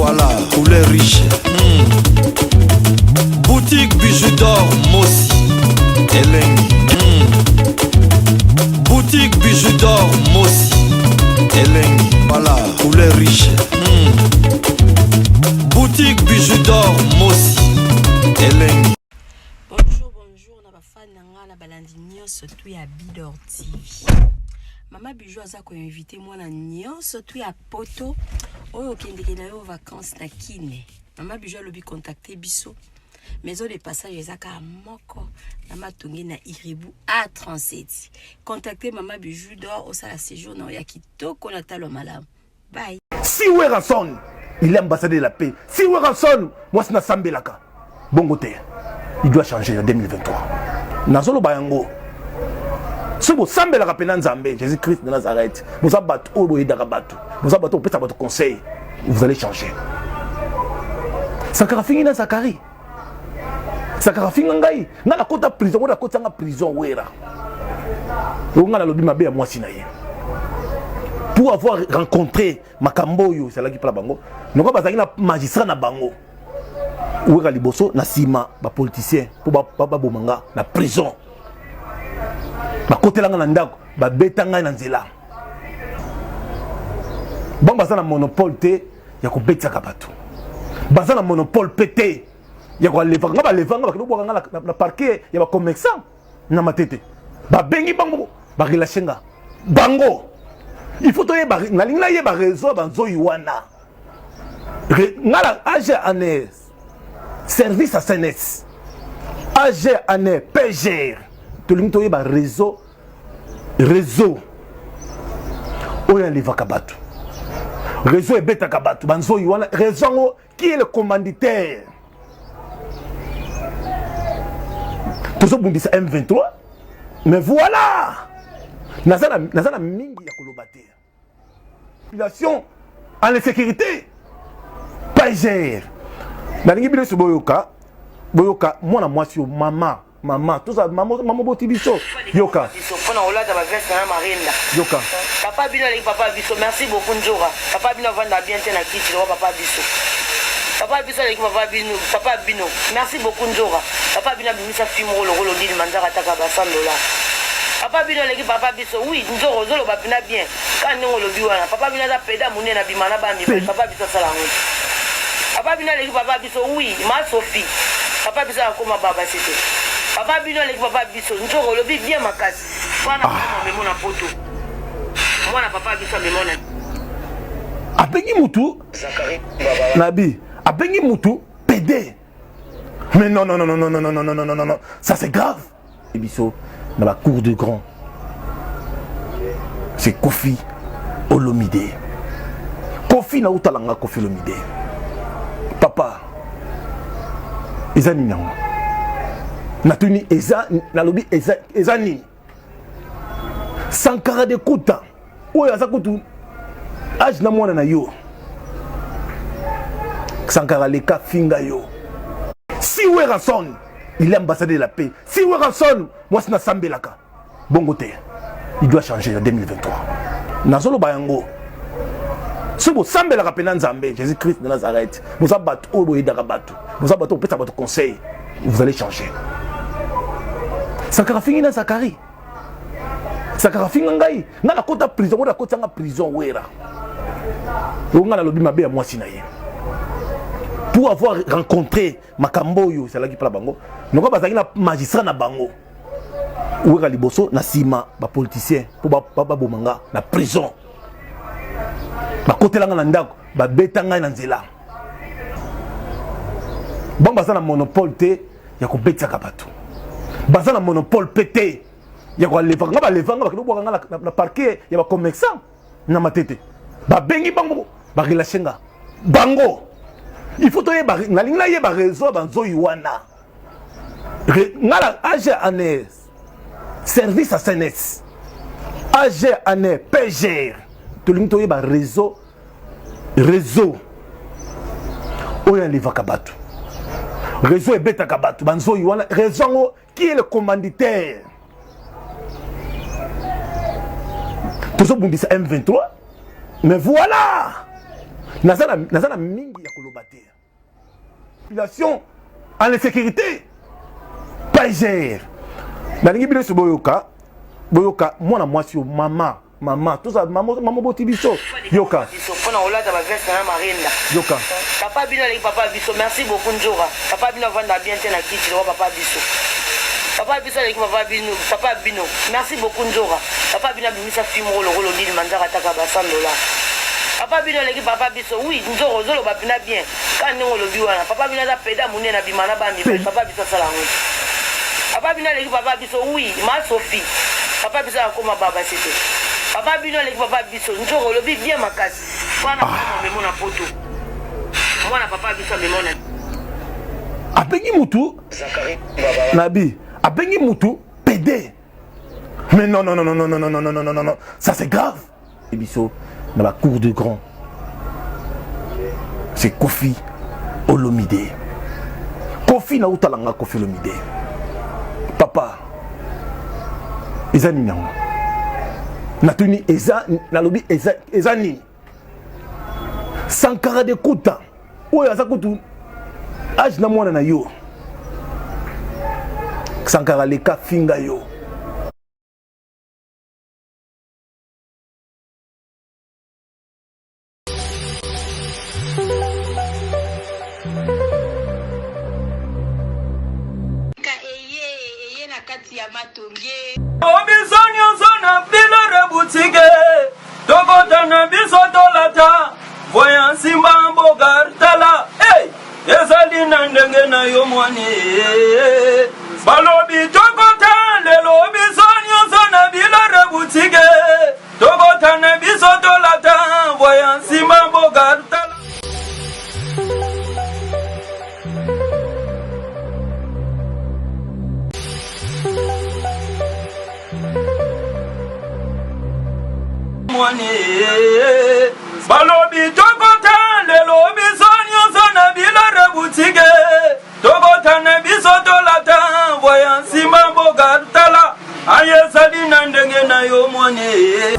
Voilà, poulet riche. Boutique bijoux d'or, Mossi, Elengi. Boutique bijoux d'or, Mossi, Elengi. Voilà, poulet riche. Boutique bijoux d'or, Mossi, Elengi. Bonjour, on a fan na balandi nyonso tu ya Bidor TV. Mama Bijou aza ko invité moi na nyonso tu ya poto oyo kendeke na yo vacances na Kine. Mama Bijou lobi contacter biso. Maison de passage ezaka moko na matongi na Iribu A37. Contacter Mama Bijou d'or au sala séjour na ya kitoko na talo malamu. Bye. Si Werason, il est ambassadeur de la paix. Si Werason, moi c'est na Sambelaka. Bon côté. Il doit changer en 2023. Nazolo bayango. Si vous semblez la rappeler Nzambe, Jésus-Christ de Nazareth, vous avez battu au bout d'Arabatou, vous avez battu au pétard votre conseil, vous allez changer. Sakara fini na Zakari. Sakara fini ngai, na la kota prison, ou la kota nga prison wera. Ou nga la lobi mabe à moi sinaye. Pour avoir rencontré Makamboyo, c'est là qui parle bango. Nous avons bazaki na magistrat na bango. Ou nga liboso na sima ba politicien pour ba bomanga na prison. Ba côté langa na ndako ba betanga na nzela. Bon baza na monopole te ya ko betaka bato. Baza na monopole pété ya ko levanga ba levanga ba ko na parquet ya ba commerçant na matete. Ba bengi bango ba relashenga. Bango. Il faut toye ba na linga ye ba réseau ba nzoyi wana. Ngala AG ANES service à CNS. AG ANES PGR. Tout le monde a un réseau où il y a les vakabatou réseau est bêta kabatou banzo yuana réseau qui est le commanditaire tout ça bundisa M23 mais voilà nazana mingi ya kolobate population en insécurité pas gère na lingi bino boyoka mwana mwasi yo Maman, tout ça, maman boti biso. Yoka. Pona olata ba veste na marenda. Yoka. Papa bino le papa biso, merci beaucoup Njora. Papa bino vanda bien te na kiti le papa biso. Papa biso le papa bino, merci beaucoup Njora. Papa bino bimisa film rolo di manzaka taka ba $100. Papa bino le papa biso, oui, Njoro zolo ba pina bien. Quand ngo lobi wana, papa bino za peda munene na bimana ba mi, papa biso sala ngo. Papa bino le papa biso, oui, ma Sophie. Papa biso akoma baba c'était. Papa bino le papa biso njoko lobi bien makasi wana memo na poto mwana papa biso memo na abengi mutu Zakari Nabi abengi mutu PD mais non ça c'est grave biso dans la cour de grand c'est Kofi Olomide Kofi na utalanga Kofi Olomide papa ezani nango Natuni eza nalobi eza nini Sankara de Kouta oyo aza kutu age na mwana na yo Sankara leka finga yo si Werason il est ambassadeur de la paix si Werason moi c'est na Sambelaka bongo te il doit changer en 2023 nazolo bayango si vous semblez la rappeler Nzambe Jésus-Christ de Nazareth vous avez battu au bout d'Arabatou vous avez battu au pétard votre conseil vous allez changer. Sakara fini na Zakari. Sakara fini ngai. Na la kota prison, ou la kota nga prison wera. Ou nga la lobi mabe à moi sinaye. Pour avoir rencontré Makamboyo, c'est là qui parle bango. Nous avons bazaki na magistrat na bango. Ou nga liboso na sima ba politicien pour ba bomanga na prison. Ba kote langa na ndako, ba betanga na nzela. Bon baza na monopole te ya ko betaka bato. Baza na monopole pété ya ko levanga ba na parquet ya ba commerçant na matete ba bengi bango ba relashenga bango il faut toye ba na linga ye ba réseau ba nzoyi wana ngala AG ANES service à CNS AG ANES PGR tout le monde toye ba réseau où il y a les vakabatou réseau est bêta kabatou banzo yuana réseau qui est le commanditaire tout ça bundisa M23 mais voilà nazana mingi ya koloba te. Population en insécurité. Pas gère. Nalingi bino boyoka mwana mwasi mama tout ça maman boti biso yoka pona olata ba veste na marenda yoka papa bino le papa biso merci beaucoup Nzora papa bino vanda bien te na kiti le papa biso le papa bino merci beaucoup Nzora papa bino bimisa film rolo ndili manzaka taka ba $100 papa bino le papa biso oui Nzoro zolo ba pina bien quand ngo lobi wana papa bino za peda munene na bimana ba mi papa biso sala ngo papa bino le papa biso oui ma Sophie papa biso akoma baba c'était papa bino le papa biso Nzoro lobi bien makasi wana memo na poto mwana papa biso memona abengi mutu nabi abengi mutu PD mais non ça c'est grave et biso dans la cour de grand c'est Kofi Olomide Kofi na utalanga Kofi Olomide papa eza nini yango natuni eza nalobi eza nini Sankara de Kuta oyo aza kutu age na mwana na yo Sankara leka finga yo Obisonyo zona pilere boutique Tokotana biso dolata Voyant simba mbogar tala Hey! Ezali na ndenge na yo mwane Balobi tokota lelo obisonyo zona pilere boutique Tokotana biso dolata Voyant simba mbogar tala Balobi tokota lelo bisonyo zona bilare boutique Tokota na biso dolata Voyant simba mboga tala Ayesali na ndenge na yo mwane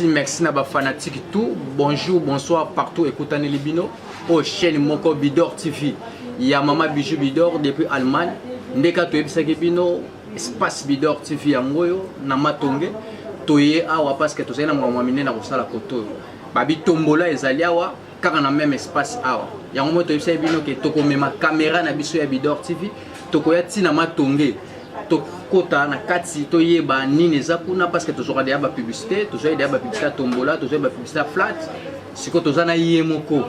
Merci na ba fanatique tout. Bonjour, bonsoir partout écoutant Libino au chaîne Moko Bidor TV. Il y a Mama Bijou Bidor depuis Allemagne. Ndeka to ebisa bino espace Bidor TV ya ngoyo na matonge. Toye awa parce que tozena mwa mine na kosala koto. Babi tombola ezali awa kaka na même espace awa. Yango moto ebisa bino ke toko mema caméra na biso ya Bidor TV. Toko ya tina matonge. Kota na kati to yeba nini eza kuna parce que tozora de ba publicité tozora de ba publicité tombola tozora ba publicité flat siko tozana yemoko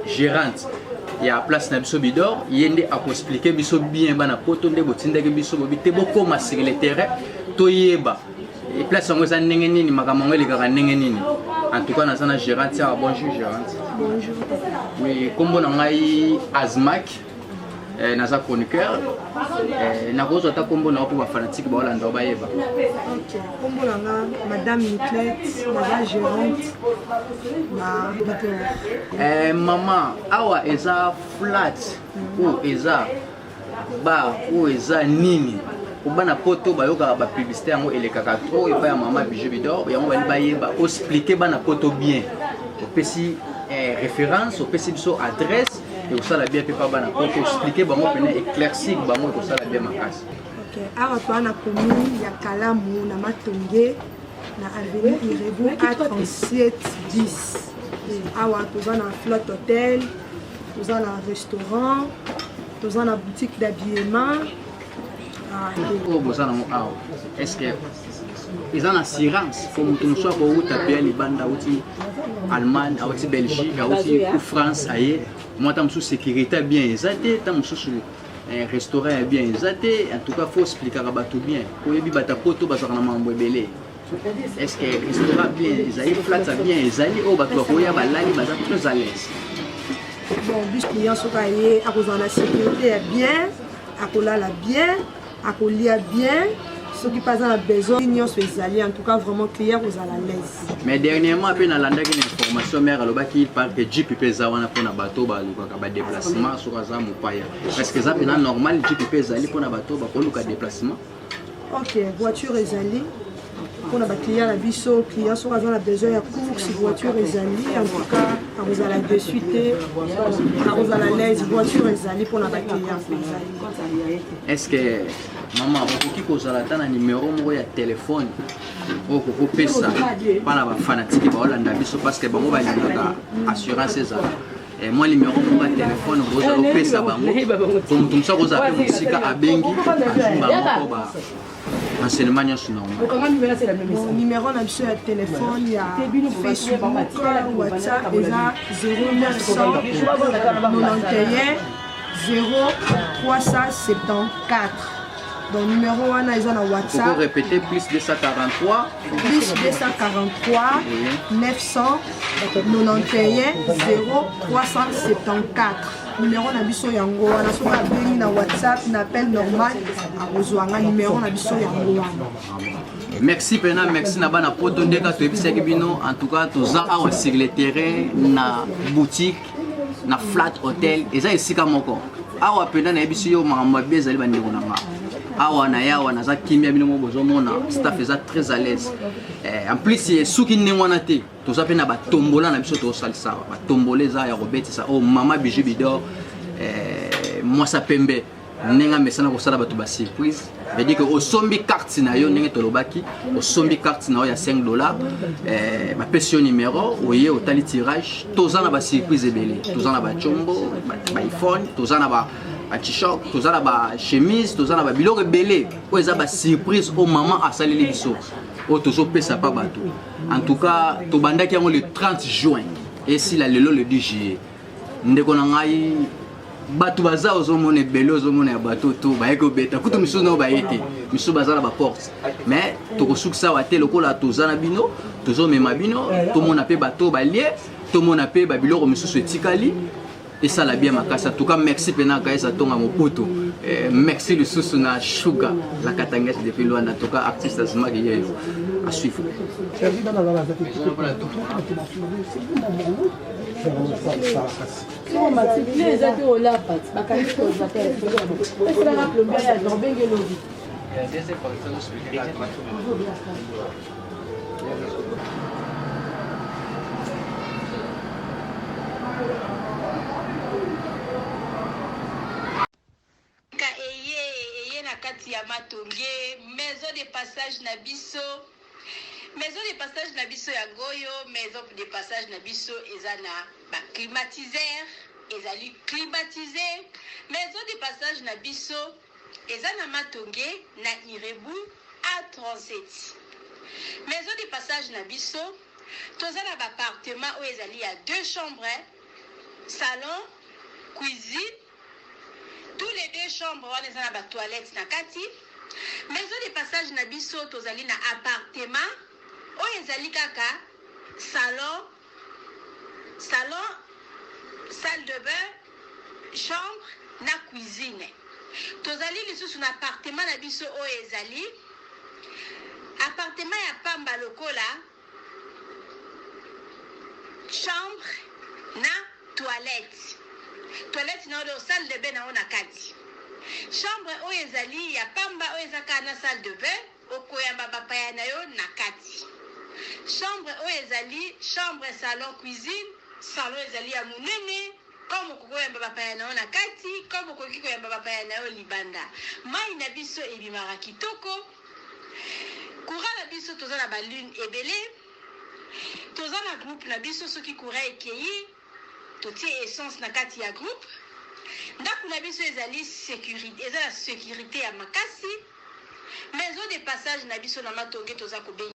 gérante ya place na biso Bidor yende a expliquer biso bien bana poto nde botindaki biso bobite boko ma sur le terrain to yeba et place ngo za ndenge nini makambo ele kaka ndenge nini en tout cas na gérante ya bonjour gérante bonjour oui kombo na ngai Azmak naza chroniqueur na kozo ta kombo na po ba fanatique ba Hollande ba yeba OK kombo na madame Niclette naza gérante na Bidor maman awa eza flat ou eza ba ou eza nini obana poto ba yoka ba publicité yango elekaka trop et pa ya Mama Bijou Bidor yango bali ba yeba expliquer bana poto bien opesi référence opesi biso adresse et ça la bien pas bana pour expliquer bango pena éclaircir bango ko ça la bien makasi. OK, ara to na commune ya Kalamu na Matonge na avenue Irebu A3710. Awa toza na Flotte Hotel, toza na restaurant, toza na boutique d'habillement. Oh, boza na awa. Est-ce que ils ont assurance comme tout soit pour taper les bandes outil Allemagne, outil Belgique, outil France ailleurs. Moi tam sous sécurité bien exaté, tam sous un restaurant bien exaté. En tout cas faut expliquer à bateau bien. Pour yebi bata poto bazana mambo belé. Est-ce que restaurant bien exaté, flat bien exaté au bateau ko ya balali bazana plus à l'aise. Bon, bis client so kaye à cause de la sécurité bien, à kolala bien, à kolia bien. Ceux qui passent à besoin, en tout cas vraiment clair aux à l'aise. Mais dernièrement, après dans l'andaki l'information, mère qui parle que Jeep pesa wana pour na bateau ba luka ba déplacement sur aza mupaya. Parce que ça c'est normal Jeep pesa ali pour na bateau ba luka déplacement. OK, voiture ezali pour na ba client la biso, client sur aza na besoin ya course, voiture ezali en tout cas à vous à la de suite, à vous à l'aise, voiture ezali pour na ba client. Est-ce que maman okoki kozala ta na numéro moko ya téléphone okopesa bana bafanatike baolanda biso parce que bango balingaka assurance ezala moi numéro moko ya téléphone ozala opesa bango po moto mosusu akozala mpe mosika abengi azumba moko enseignement nyonso na ngo numéro na biso ya téléphone ya Facebook WhatsApp eza 0991 0374. Donc numéro 1 ils ont un WhatsApp. Vous répéter plus 243 991 0374. Numéro na biso yango wana soka bengi na WhatsApp na appel normal a kozwanga numéro na biso yango wana. Merci pena, merci na bana poto ndeka to ebisaki bino en tout cas toza awa sur le terrain na boutique na Flat Hotel eza esika moko awa pena na ebisi yo makambo bezali bandeko na nga awa na yawa naza kimia bino mo bozomona staff eza très à l'aise en plus suki nengwana te toza pe na batombola na biso tosalisa batombola eza ya kobetisa o mama Bijou Bidor mwasa pembe nenga mesana kosala bato ba surprise veut dire que osombi carte na yo ndenge tolobaki osombi carte na yo ya $5 ba pesio numéro oye otali tirage toza na ba surprise ebele toza na ba chombo ba iPhone toza na ba t-shirt toza na ba chemise toza na ba biloko ebele o eza ba surprise o maman asaleli biso o tozo pesa pa bato en tout cas tobandaki yango le 30 juin et si la lelo le 10 juillet ndeko na ngai bato baza ozomona ebele ozomona ya bato to bayeke obeta kutu misusu nao bayete misusu baza na baporte mais tokosukisa wa te lokola toza na bino tozomema bino tomona mpe bato balie tomona mpe babiloko misusu etikali esala bien makasi en tout cas merci pena kaisa tonga mopoto merci lisusu na Sugar la katangesi depuis loin en tout cas artiste azimaki yeyo à suivre. Maison de passage Nabiso. Maison de passage Nabiso ya Goyo, maison de passage Nabiso ezana ba climatiseur, ezali climatisé. Maison de passage Nabiso ezana Matonge na Irebu A37. Maison de passage Nabiso tozana ba appartement où ezali ya 2 chambres, salon, cuisine. Tous les 2 chambres on ezana ba toilette na kati. Maison de passage na biso tozali na appartement o ezali kaka salon, salle de bain, chambre na cuisine. Tozali lisusu na appartement na biso o ezali appartement ya pamba lokola chambre na toilette. Toilette na o salle de bain na ona kati. Chambre o ezali ya pamba o ezaka na salle de bain okoyamba bapaya na yo na kati. Chambre o ezali chambre salon cuisine, salon ezali ya munene comme okoyamba bapaya na yo na kati, comme okoki koyamba bapaya na yo libanda. Mai na biso ebimaka kitoko. courant na biso toza na balune ebele toza na groupe na biso soki courant ekei totie essence na kati ya groupe ndako na biso ezali sécurité eza la sécurité ya makasi maison de passage na biso na matonge toza kobenga